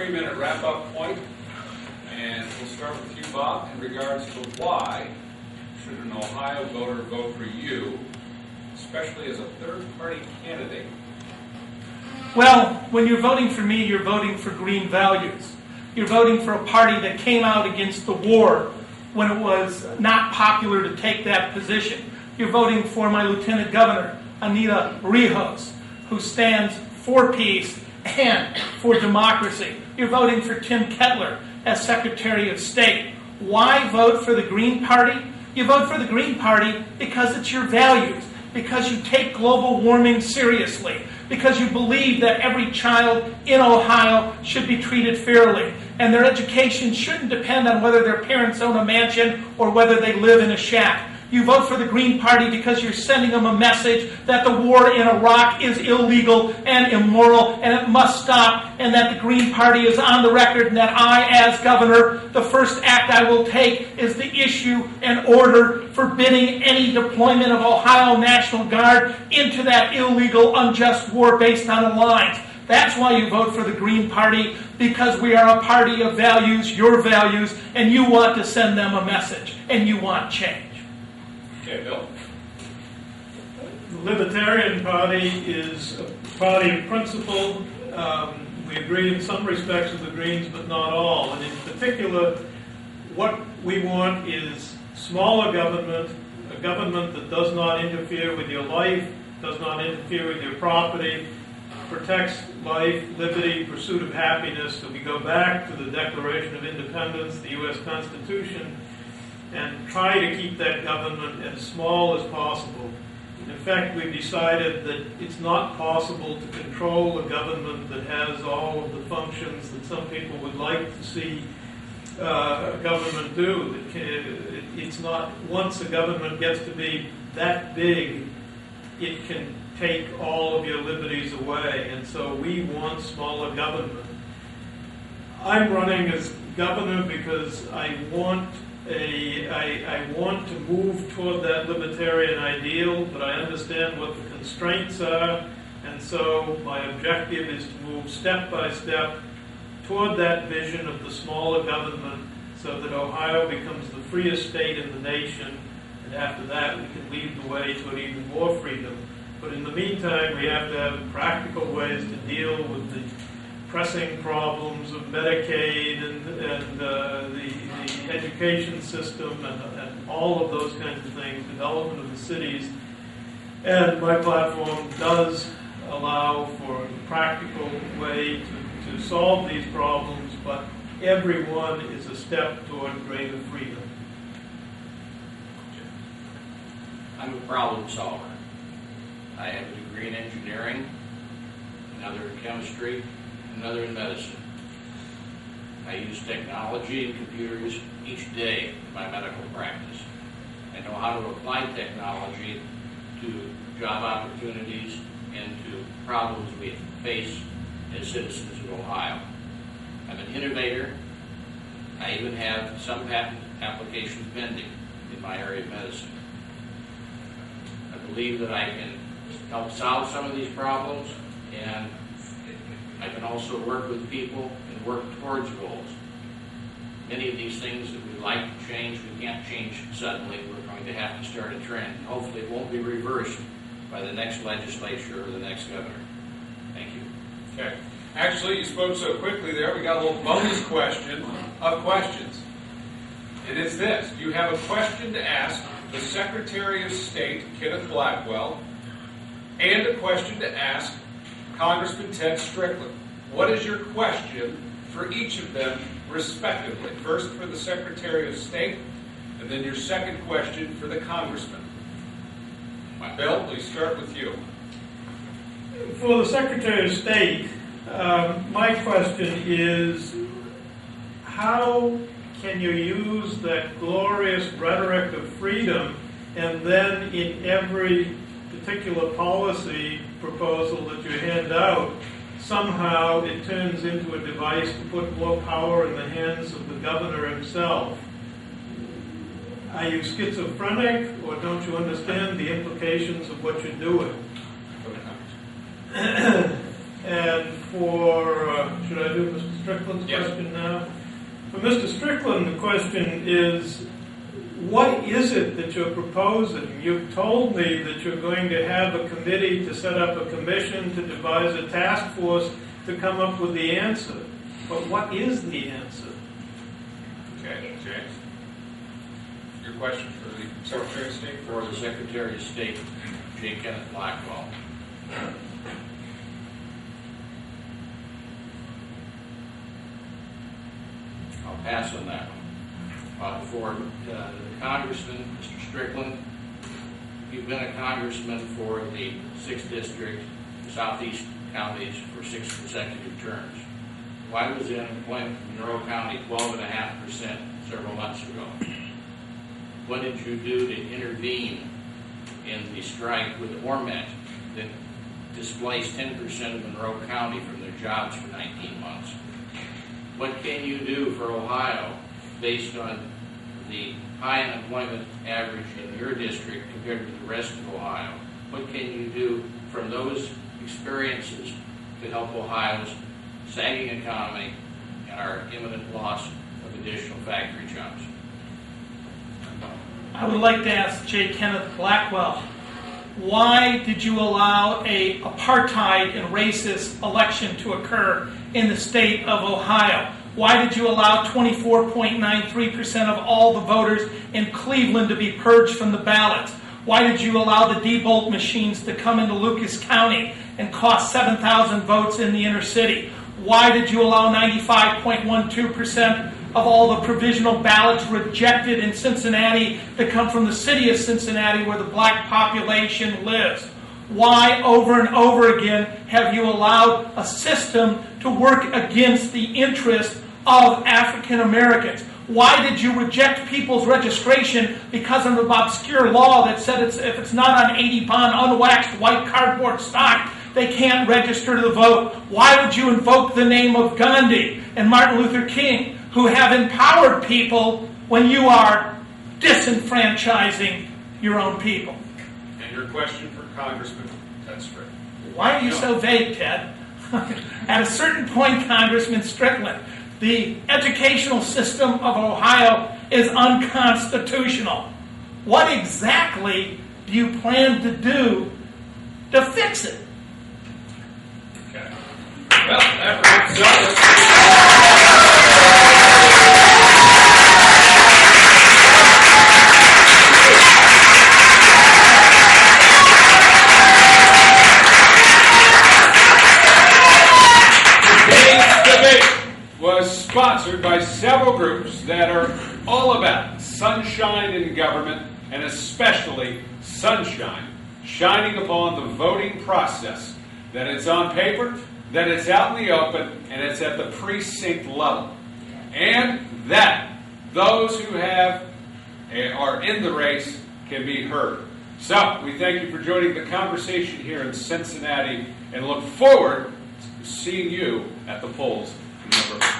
3-minute wrap-up point, and we'll start with you, Bob, in regards to why should an Ohio voter vote for you, especially as a third-party candidate? Well, when you're voting for me, you're voting for green values. You're voting for a party that came out against the war when it was not popular to take that position. You're voting for my Lieutenant Governor, Anita Rijos, who stands for peace and for democracy. You're voting for Tim Kettler as Secretary of State. Why vote for the Green Party? You vote for the Green Party because it's your values, because you take global warming seriously, because you believe that every child in Ohio should be treated fairly, and their education shouldn't depend on whether their parents own a mansion or whether they live in a shack. You vote for the Green Party because you're sending them a message that the war in Iraq is illegal and immoral and it must stop, and that the Green Party is on the record, and that I, as governor, the first act I will take is to issue an order forbidding any deployment of Ohio National Guard into that illegal, unjust war based on the lines. That's why you vote for the Green Party, because we are a party of values, your values, and you want to send them a message, and you want change. Okay, Bill. The Libertarian Party is a party of principle. We agree in some respects with the Greens, but not all. And in particular, what we want is smaller government, a government that does not interfere with your life, does not interfere with your property, protects life, liberty, pursuit of happiness. So we go back to the Declaration of Independence, the U.S. Constitution, and try to keep that government as small as possible. In fact, we've decided that it's not possible to control a government that has all of the functions that some people would like to see a government do. It's not, once a government gets to be that big, it can take all of your liberties away, and so we want smaller government. I'm running as governor because I want to move toward that libertarian ideal, but I understand what the constraints are, and so my objective is to move step by step toward that vision of the smaller government so that Ohio becomes the freest state in the nation, and after that we can lead the way toward even more freedom. But in the meantime, we have to have practical ways to deal with the pressing problems of Medicaid and the education system and all of those kinds of things, development of the cities. And my platform does allow for a practical way to solve these problems, but every one is a step toward greater freedom. I'm a problem solver. I have a degree in engineering, another in chemistry, another in medicine. I use technology and computers each day in my medical practice. I know how to apply technology to job opportunities and to problems we face as citizens of Ohio. I'm an innovator. I even have some patent applications pending in my area of medicine. I believe that I can help solve some of these problems, and I can also work with people and work towards goals. Many of these things that we'd like to change, we can't change suddenly. We're going to have to start a trend. Hopefully it won't be reversed by the next legislature or the next governor. Thank you. Okay. Actually, you spoke so quickly there, we got a little bonus question of questions. And it's this. You have a question to ask the Secretary of State, Kenneth Blackwell, and a question to ask Congressman Ted Strickland. What is your question for each of them, respectively? First for the Secretary of State, and then your second question for the Congressman. Bill, please start with you. For the Secretary of State, my question is, how can you use that glorious rhetoric of freedom and then in every particular policy proposal that you hand out, somehow it turns into a device to put more power in the hands of the governor himself? Are you schizophrenic, or don't you understand the implications of what you're doing? And for, should I do Mr. Strickland? Strickland's Yes. question now? For Mr. Strickland, the question is, what is it that you're proposing? You've told me that you're going to have a committee to set up a commission to devise a task force to come up with the answer. But what is the answer? Okay, James? Your question for the Secretary of State? For the Secretary of State, J. Kenneth Blackwell. I'll pass on that one. For the Congressman, Mr. Strickland, you've been a congressman for the 6th District, Southeast counties for 6 consecutive terms. Why was the unemployment in Monroe County 12.5% several months ago? What did you do to intervene in the strike with Ormet that displaced 10% of Monroe County from their jobs for 19 months? What can you do for Ohio based on the high unemployment average in your district compared to the rest of Ohio? What can you do from those experiences to help Ohio's sagging economy and our imminent loss of additional factory jobs? I would like to ask J. Kenneth Blackwell, why did you allow a apartheid and racist election to occur in the state of Ohio? Why did you allow 24.93% of all the voters in Cleveland to be purged from the ballots? Why did you allow the Diebold machines to come into Lucas County and cost 7,000 votes in the inner city? Why did you allow 95.12% of all the provisional ballots rejected in Cincinnati to come from the city of Cincinnati where the black population lives? Why over and over again have you allowed a system to work against the interest of African Americans? Why did you reject people's registration because of an obscure law that said if it's not on 80 bond unwaxed white cardboard stock, they can't register to vote? Why would you invoke the name of Gandhi and Martin Luther King, who have empowered people, when you are disenfranchising your own people? And your question for Congressman Ted Strickland. Why are you so vague, Ted? At a certain point, Congressman Strickland, the educational system of Ohio is unconstitutional. What exactly do you plan to do to fix it? Okay. Well, that wraps up. Was sponsored by several groups that are all about sunshine in government, and especially sunshine shining upon the voting process, that it's on paper, that it's out in the open, and it's at the precinct level, and that those who are in the race can be heard. So we thank you for joining the conversation here in Cincinnati and look forward to seeing you at the polls in November.